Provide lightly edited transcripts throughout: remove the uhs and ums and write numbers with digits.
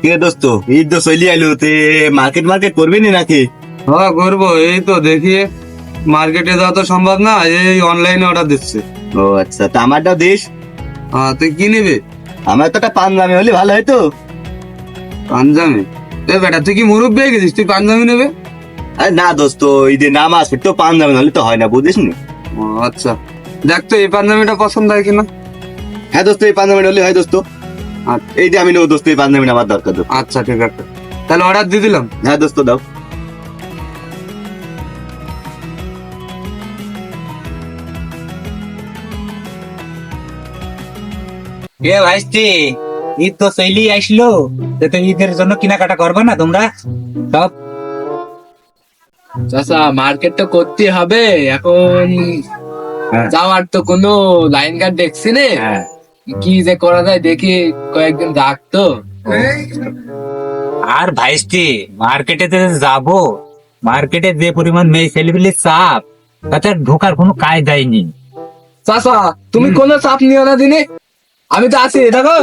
কে দোস্ত, ঈদ তো চলি আইলো, তে মার্কেট মার্কেট করবি নি নাকি? হ্যাঁ করবো, এই তো দেখি মার্কেটে যাওয়া তো সম্ভব না, এই অনলাইনে অর্ডার দিচ্ছে। ও আচ্ছা, তা আমারটাও দিস। হ্যাঁ তুই কি নিবি? আমার তো একটা পাঞ্জাবি হলে ভালো হতো। পাঞ্জাবি? এ বেটা তুই কি মুরব্বী হয়ে গেছিস, তুই পাঞ্জাবি নেবে? আরে না দোস্ত, ঈদের নামাজ তো পাঞ্জাবি হলে তো হয় না, বুঝিস নি? ও আচ্ছা, দেখ তো এই পাঞ্জাবিটা পছন্দ হয় কিনা। হ্যাঁ দোস্ত, এই পাঞ্জাবি হলে হয় দোস্ত। আচ্ছা এই যে আমি নেবো দোস্ত, এই পাঞ্জাবি আমার দরকার দোস্ত। আচ্ছা ঠিক আছে, তাহলে অর্ডার দিয়ে দিলাম। হ্যাঁ দোস্ত, দাও। এ ভাইস্তি, ঈদ তো চলেই আসলো, তো ঈদের জন্য কেনাকাটা করবে না তোমরা সব? চাচা মার্কেট তো করতে হবে এখন, হ্যাঁ। যাওয়ার তো কোনো লাইন গার্ড দেখছি নে। হ্যাঁ। কি যে করা যায় দেখি, কয়েকদিন রাখতো। আর ভাইস্তি, মার্কেটে যে যাবো, মার্কেটে যে পরিমাণ মেয়ে ছেলেপিলির চাপ, তাতে ঢোকার কোনো কায়দাই নেই। চাচা তুমি কোনো চাপ নিও না দিনে, আমি তো আছি, দেখো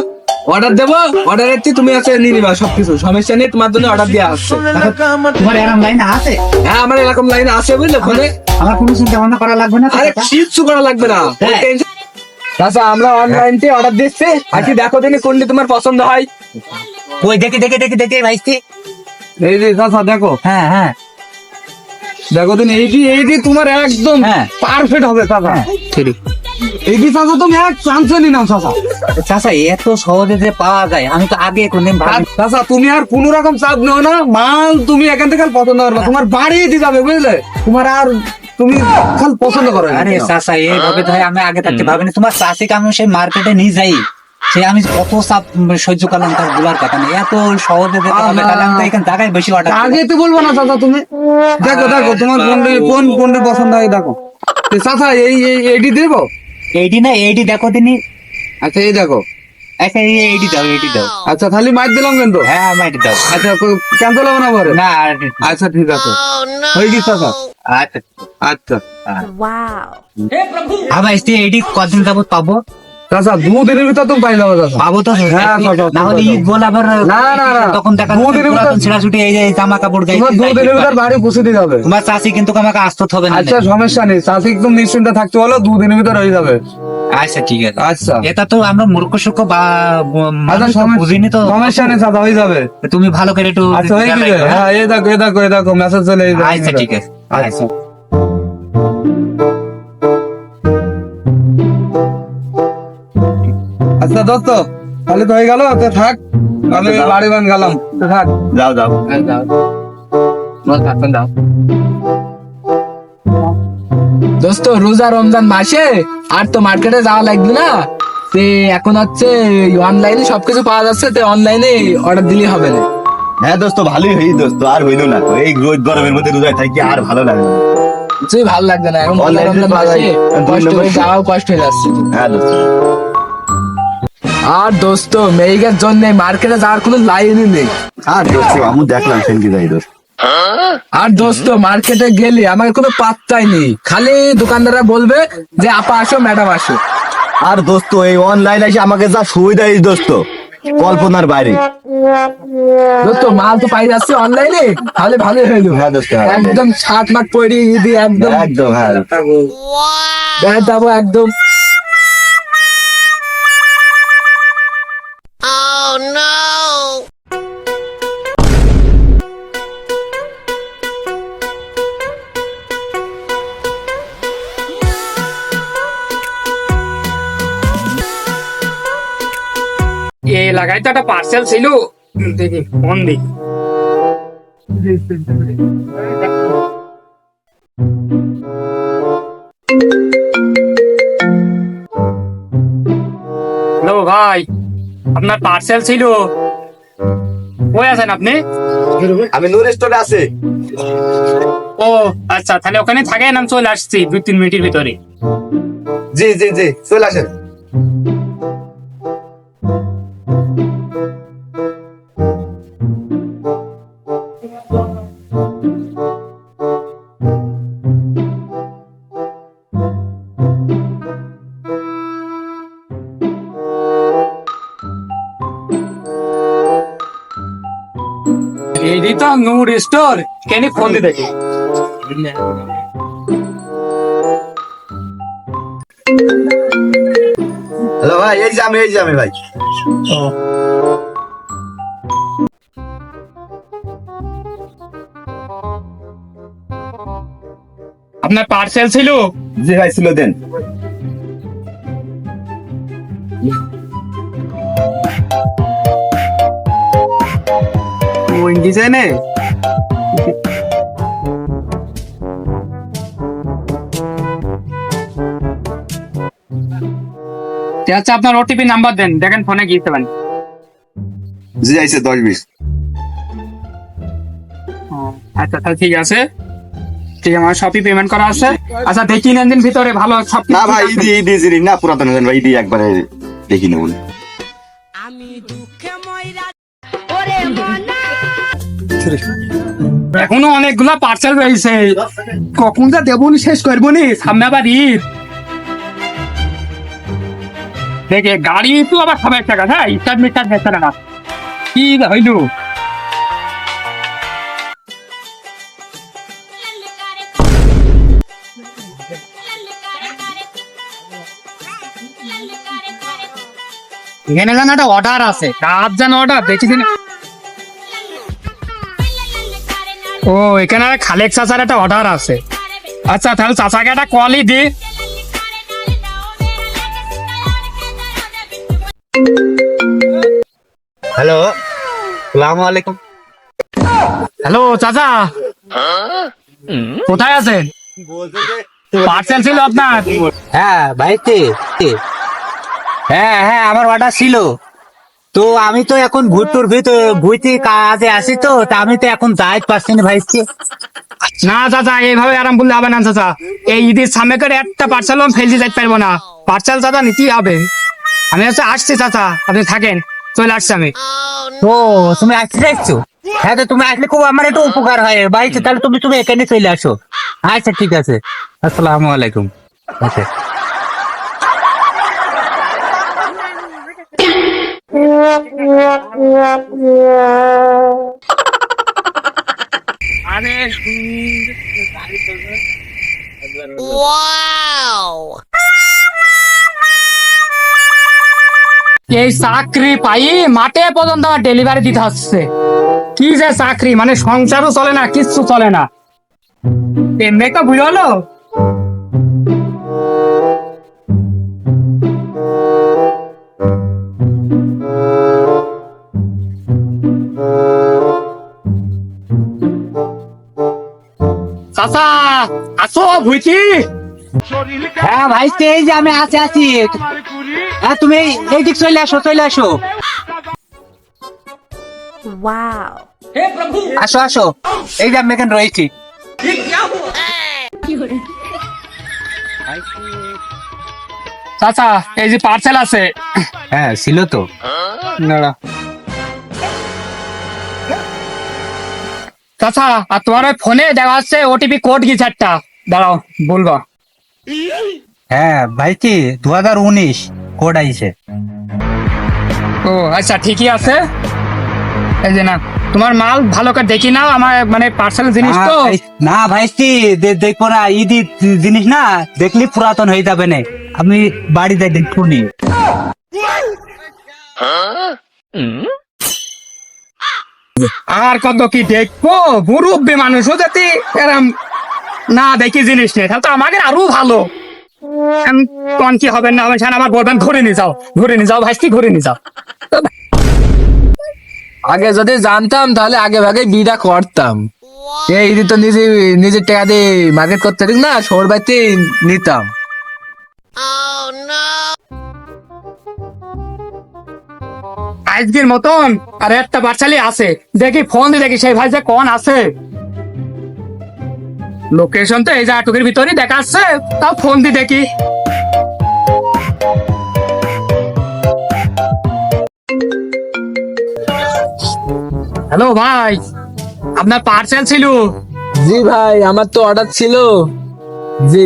অর্ডার দেবো, অর্ডারের তুমি আছে নিয়ে নিবা সবকিছু, সমস্যা নেই, তোমার জন্য অর্ডার দেওয়া আসছে। তোমার এরকম লাইন আছে? হ্যাঁ আমার এরকম লাইন আছে বুঝলে, ফোনে আমার কোনো চিন্তা ভাবনা করা লাগবে না তো? আরে কিচ্ছু করা লাগবে না। হ্যাঁ। চাচা আমরা অনলাইনে অর্ডার দিচ্ছি, আজকে দেখো দিনে কোনটি তোমার পছন্দ হয়। ওই দেখে দেখে দেখে দেখে ভাইস্তি। এই যে চাচা দেখো, হ্যাঁ হ্যাঁ দেখো দিন এইটি তোমার একদম হ্যাঁ। পারফেক্ট হবে চাচা। ঠিক। এইটি চাচা তুমি এক চান্সে নি নাও চাচা। চাচা এত সহজে যে পাওয়া যায়, আমি তো আগে কোনদিন ভাবি। চাচা তুমি আর কোন রকম চাপ নেও না, মাল তুমি এখান থেকে পছন্দ করবে, তোমার বাড়ি দিয়ে যাবে বুঝলে, তোমার আর তুমি খাল পছন্দ করো। আরে চাচা এইভাবে তো হয়, আমি আগে থাকতে ভাবিনি। তোমার চাষিকে আমি সেই মার্কেটে নিয়ে যাই, সে আমি কত চাপ সহ্য করলাম, তার বলার কথা নেই। এত সহজে যেতে হবে, তাহলে আমি তো এখানে জায়গায় বেশি অর্ডার। আগে তো বলবো না চাচা, তুমি দেখো দেখো তোমার কোনটি পছন্দ হয় দেখো। তো চাচা এইটি দেবো। এইটি না, এইটি দেখো তিনি। আচ্ছা এই দেখো। আচ্ছা এইটি দাও, এইটি দাও। আচ্ছা খালি মাইট দিলাম কিন্তু। হ্যাঁ আমার এটি দাও। আচ্ছা ক্যান্সেল হবে না পরে? না আচ্ছা ঠিক আছে, হয়ে গেছে চাচা। আচ্ছা আচ্ছা আবার এসে এইটি কদিন যাবত পাবো? চাচা 2 দিনের ভিতর তুমি পাই যাবে চাচা। পাবো তো? হ্যাঁ, পাবো, না হলে পাবো। ঈদ বল আবার। না, না, না। তখন দেখা 2 দিনের ভিতর- ছেঁড়াছুটি এই যে জামা কাপড় গায়ে। তোমার 2 দিনের ভিতর বাড়ি পৌঁছে দিতে হবে। তোমার চাষি কিন্তু আমাকে আসতে হবে না। আচ্ছা সমস্যা নেই, চাষি একদম নিশ্চিন্তে থাকতে হলো, 2 দিনের ভিতর হয়ে যাবে। আচ্ছা ঠিক আছে। আচ্ছা এটা তো আমরা মূর্খ সুখ বা আচ্ছা বুঝিনি তো। সমস্যা নেই চাচা, হয়ে যাবে। তুমি ভালো করে একটু। আচ্ছা হয়ে গেছে। হ্যাঁ এই দেখো এই দেখো এই দেখো মেসেজ চলে এই দেখো। আচ্ছা ঠিক আছে। আচ্ছা আচ্ছা দোস্ত, তাহলে তো হয়ে গেল, তো থাক, আমি বাড়ি বান গেলাম, তো থাক। যাও যাও। দোস্ত রোজা রমজান মাসে আর তো মার্কেটে যাওয়া লাগবে না, তে এখন হচ্ছে অনলাইনে সবকিছু পাওয়া যাচ্ছে, তে অনলাইনে অর্ডার দিলেই হবে না। হ্যাঁ দোস্ত, ভালোই হই দোস্ত, আর হইলো না তো। এই রোদ গরমের মধ্যে রোজায় থাকি আর ভালো লাগে না। কিছুই ভালো লাগবে না এখন, রোজা Online এ রমজান পাওয়া মাসে যায়। কষ্ট করে যাওয়াও কষ্ট হয়ে যাচ্ছে। হ্যাঁ দোস্ত। আর দোস্ত মেয়েদের জন্য মার্কেটে যাওয়ার কোনো লাইনই নেই। আর দোস্ত আমি দেখলাম সেনকি যাই দোস্ত। আর দোস্ত মার্কেটে গেলে আমার কোনো পাত্তাই নেই, খালি দোকানদাররা বলবে যে আপা আসো ম্যাডাম আসো। আর দোস্ত এই অনলাইন এসে আমাকে যা সুবিধা এই দোস্ত, কল্পনার বাইরে। দোস্ত মাল তো পাই যাচ্ছে অনলাইনে, তাহলে ভালোই হইলো। হ্যাঁ দোস্ত, হ্যাঁ। একদম শার্ট মাঠ পরি ঈদি একদম একদম হ্যাঁ। বেড়াতে যাবো একদম। এই এলাকায় তো একটা পার্সেল ছিল, দেখি ফোন দেখি। হ্যালো ভাই, আপনার পার্সেল ছিল, কই আছেন আপনি? আমি নূর স্টোরে আছি। ও আচ্ছা, তাহলে ওখানে থাকেন, আমি চলে আসছি 2-3 মিনিটের ভিতরে। জি জি জি, চলে আসেন। এই তো নূর স্টোর কেন ফোন দিয়ে দেখি হ্যালো ভাই, এই যে আমি ভাই। আপনার পার্সেল ছিল? জি ভাই, ছিল, দেন। ওই ডিজাইনে আচ্ছা আপনার ওটিপি নাম্বার দেন, দেখেন ফোনে গিয়ে পারেন। জি আইছে 10-20। আচ্ছা তাহলে ঠিক আছে, ঠিক আছে, আমার শপি পেমেন্ট করা আছে। আচ্ছা দেখি নেন দিন ভিতরে ভালো সব না ভাই, ইদি জিনিস না, পুরাতন ভাই, ইদি একবারে দেখি নেব। এখনো অনেকগুলা পার্সেল রয়েছে, কখন যা দেবনি শেষ করবো নি, সামনে আবার ঈদ। দেখে গাড়ি তো আবার 7 টাকা, হ্যাঁ স্টার্ট মিটার ভেতরে টাকা কি হইল। এখানে যেন একটা অর্ডার আছে, কাজ যেন অর্ডার দেখি দিন। ও এখানে খালেক চাচার একটা অর্ডার আছে। আচ্ছা তাহলে চাচাকে একটা কলই দি। হ্যালো, আসসালামু আলাইকুম। হ্যালো চাচা, কোথায় আছেন? পার্সেল ছিল আপনার? হ্যাঁ ভাইতে, হ্যাঁ হ্যাঁ আমার অর্ডার ছিল। তো আমি তো এখন ভুইতে কাজে আসি, তো তা আমি তো এখন যাইতে পারছি না ভাইকে। না চাচা, এইভাবে আরাম বললে হবে না চাচা। এই ঈদের সামনে করে একটা পার্সেল ফেলতে যাইতে পারবো না, পার্সেল চাচা নিতেই হবে। আমি হচ্ছে আসছি চাচা, আপনি থাকেন, চলে আসছি আমি। ও তুমি আসতে চাইছো? হ্যাঁ তো তুমি আসলে খুব আমার একটু উপকার হয় ভাই, তাহলে তুমি এখানে চলে আসো। আচ্ছা ঠিক আছে, আসসালামু আলাইকুম। আচ্ছা এই চাকরি পাই মাঠে পর্যন্ত ডেলিভারি দিতে হচ্ছে। কি যে চাকরি, মানে সংসারও চলে না, কিচ্ছু চলে না। এমনি তো বুঝলো। চাচা আসো ভুইছি। হ্যাঁ ভাই, এই যে আমি আছি। হ্যাঁ তুমি এইদিক চলে আসো। Wow. আসো এই যে আমি এখানে রয়েছি। চাচা এই যে পার্সেল আছে। হ্যাঁ ছিল তো। দাঁড়া চাচা, আর তোমার ওই ফোনে দেওয়া আছে ওটিপি কোড কি চারটা, দাঁড়াও বলবো। হ্যাঁ ভাইটি 2019 কোড আইছে। ও আচ্ছা ঠিকই আছে। এই যে না, তোমার মাল ভালো করে দেখি নাও, আমার মানে পার্সেল জিনিস তো। না ভাইটি দেখবো না, ঈদি জিনিস না, দেখলি পুরাতন হয়ে যাবে না, আমি বাড়িতে দেখবো নি। আর কত কি দেখবো, মুরব্বী মানুষও যদি এরম না দেখি জিনিস নেই, তাহলে তো আমাদের আরো ভালো। কোন কি হবে না হবে, আমার বলবেন ঘুরে নিয়ে যাও ভাইস্তি, ঘুরে নিয়ে যাও। আগে যদি জানতাম তাহলে আগে ভাগে বিটা করতাম। এই তো নিজের টাকা দিয়ে মার্কেট করতে ঠিক না, শহর বাড়িতে নিতাম। আজকের মতন আর একটা পার্সেলই আছে, দেখি ফোন দিয়ে দেখি সেই ভাই যে কোন আছে। লোকেশন তো এই জায়গাটুকুর ভিতরেই দেখাচ্ছে, তাও ফোন দিয়ে দেখি। হ্যালো ভাই, আপনার পার্সেল ছিল? জি ভাই, আমার তো অর্ডার ছিল। জি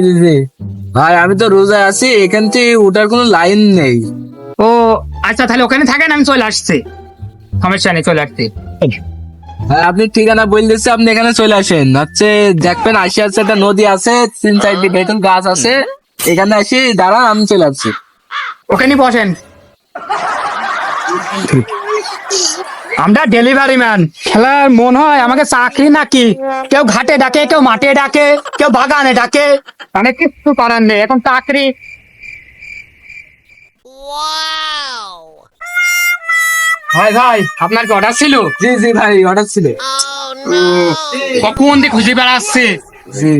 ভাই, আমি তো রোজায় আছি, এখান থেকে ওটার কোনো লাইন নেই। ও আচ্ছা তাহলে ওখানে থাকেন, আমি চলে আসছি, সমস্যা নেই, চলে আসছি। আর আপনি ঠিকানা বলে দিচ্ছে, আপনি এখানে চলে আসেন। হচ্ছে দেখবেন আসে আছে একটা নদী আছে, 3-4টি বেতন গাছ আছে, এখানে আসি দাঁড়ান, আমি চলে আসছি। ওখানে বসেন। আমরা ডেলিভারি ম্যান। খেলার মন হয় আমাকে চাকরি নাকি? কেউ ঘাটে ডাকে, কেউ মাঠে ডাকে, কেউ বাগানে ডাকে, মানে কিছু করার নেই, এখন চাকরি। ভাই ভাই, আপনার কি অর্ডার ছিল? জি জি ভাই, অর্ডার ছিল। কখন দিয়ে খুঁজে বেড়াচ্ছে। জি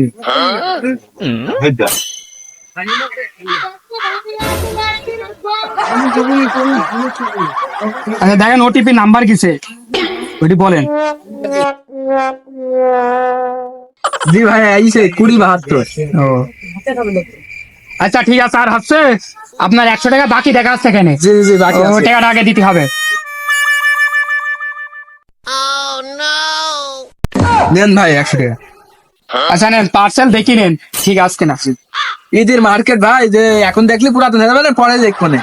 আচ্ছা দেখেন ওটিপি নাম্বার কিসে, ওটি বলেন। জি ভাই, আইছে 2072। ও আচ্ছা ঠিক আছে। আর হচ্ছে আপনার 100 টাকা বাকি দেখা যাচ্ছে এখানে। জি জি বাকি ও আছে। টাকাটা আগে দিতে হবে। নেন ভাই 100 টাকা। আচ্ছা নেন, পার্সেল দেখি নেন ঠিক আছে না। ঈদের মার্কেট ভাই, যে এখন দেখলে পুরাতন হয়ে যাবে, পরে দেখবো না।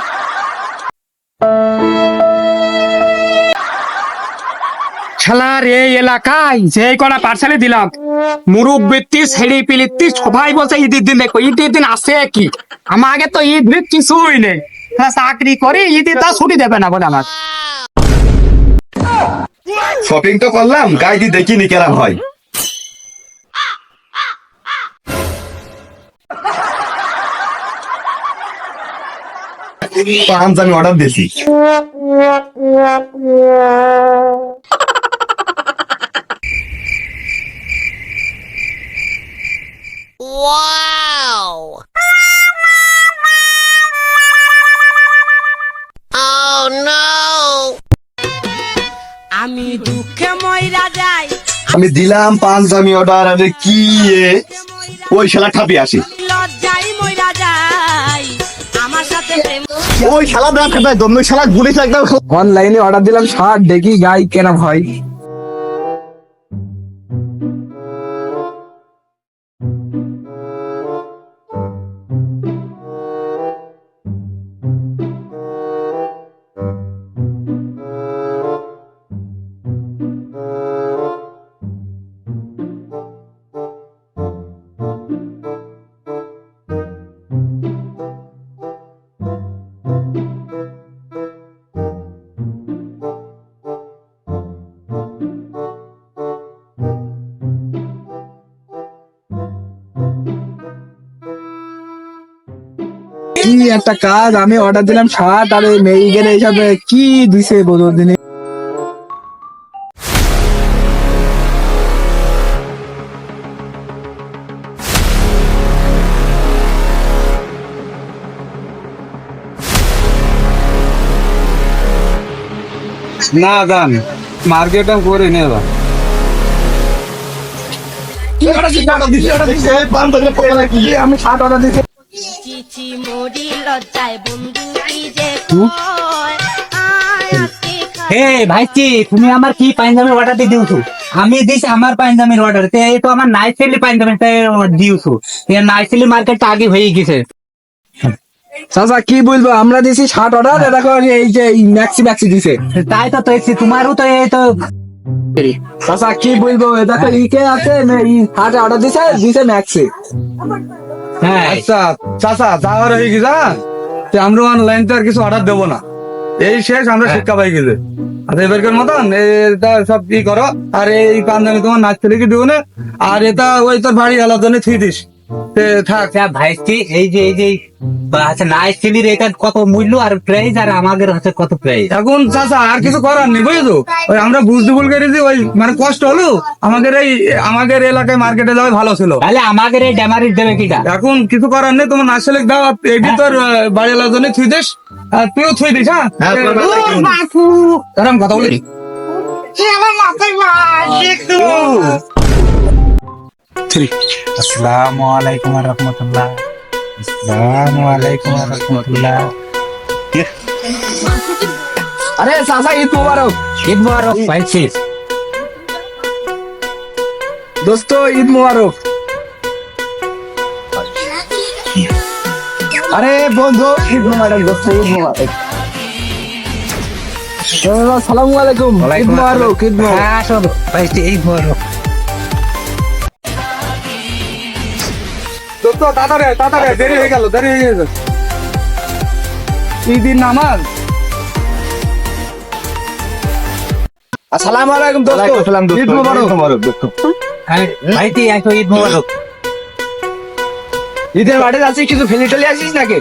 খেলার এই এলাকায় যে কটা পার্সেলে দিলাম, মুরব্বী ছেড়ে পিলিতি সবাই বলছে ঈদের দিন দেখো, ঈদের দিন আসে কি? আমাকে তো ঈদ ভিত কিছুই নেই, চাকরি করে ঈদে তা ছুটি দেবে না বলে আমার। শপিং তো করলাম, গাইদি দেখিনি কেরাম হয়। পাঁচ আমি অর্ডার দিয়েছি। আমি দুঃখে মইরা যাই, আমি দিলাম পাঞ্জাবি অর্ডার, আমি কি ওই শালা ঠাপি আসি, লজ্জাই মইরা যাই, আমার সাথে প্রেম ওই শালা না ঠাপাই দম, ওই শালা গুলি একদম। অনলাইনে অর্ডার দিলাম শার্ট, দেখি গাই কেনা হয়। কি একটা কাজ, আমি অর্ডার দিলাম শার্ট, আর ওই মেয়ে হিসাবে কি দিছে বলো দিনে। না জান, মার্কেটে করে নেবা। আমি শার্ট অর্ডার দিছি। চিচি মরি লজ্জায় বন্ধু কি যে কয়, আয় আজকে হে ভাইটি, তুমি আমার কি পাঞ্জাবির অর্ডার দিয়ে দিওছো? আমি দিছি আমার পাঞ্জাবির অর্ডার, এই তো আমার নাইসেলি পাঞ্জাবিটা দিওছো। নাইসেলি মার্কেটটা আগে হয়ে গেছে। চাচা কি বলবো, আমরা দিছি শার্ট অর্ডার, দেখো এই যে ম্যাক্সি ম্যাক্সি দিছে। তাই তো দেখছি, তোমারও তো এই তো। চাচা কি বলবো, দেখো ইকে আছে, শার্ট অর্ডার দিছে, দিছে ম্যাক্সি। হ্যাঁ আচ্ছা চাচা, যাওয়ার হয়ে গেছে, আমরা অনলাইন তো আর কিছু অর্ডার দেবো না, এই শেষ, আমরা শিক্ষা পাই গেছে। আচ্ছা এবারকার মতন এটা সব কি করো, আর এই পাঞ্জাবি তোমার নাচ ছেলেকে দিও না, আর এটা ওই তোর বাড়ি আলাদা জন্য থুই দিস, থাক। আচ্ছা ভাইটি, এই যে আচ্ছা নাইসেলির এটা কত মূল্য আর প্রাইস, আর আমাদের হচ্ছে কত প্রাইস? এখন চাচা আর কিছু করার নেই, বুঝছো? ওই আমরা বুঝতে ভুল করেছি, ওই মানে কষ্ট হলো আমাদের এলাকায় মার্কেটে যাওয়া ভালো ছিল। তাহলে আমাদের এই ড্যামারিজ দেবে কিটা? এখন কিছু করার নেই, তোমার নাচ ছেলে দাও, এটি তোর বাড়ি আলাদা জন্য থুই দিস, আর তুইও থুই দিস। হ্যাঁ এরকম কথা বলি। আসসালামু আলাইকুম ওয়া রাহমাতুল্লাহ। আসসালামু আলাইকুম ওয়া রাহমাতুল্লাহ। আরে চাচা ঈদ মোবারক। ঈদ মুবারক ভাইটি। দোস্ত ঈদ মোবারক। আরে বন্ধু ঈদ মোবারক, দোস্ত ঈদ মোবারক। আসসালামু আলাইকুম। ঈদ মোবারক, ঈদ মোবারক। হ্যাঁ আসো ভাই, এই বড় দোস্ত তাড়াতাড়ি তাড়াতাড়ি, দেরি হয়ে গেল, দেরি হয়ে গেছে। ঈদের নামাজ। আসসালামু আলাইকুম দোস্ত। ওয়ালাইকুম আসসালাম দোস্ত। ঈদ মোবারক। ঈদ মোবারক দোস্ত। ভাইটি আসো, ঈদ মোবারক। ঈদের মাঠে যাচ্ছিস, কিছু ফেলে টলে আসিস নাকি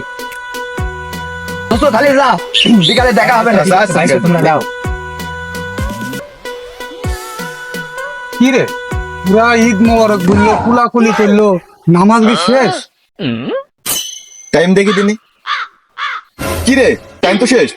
দোস্ত? তাহলে যা, বিকালে দেখা হবে না। ভাই তোমরা যাও। কি রে, পুরা ঈদ মোবারক বললো, কুলাকুলি করলো, নামাজ কি শেষ? টাইম দেখি দিনি। কি রে, টাইম তো শেষ।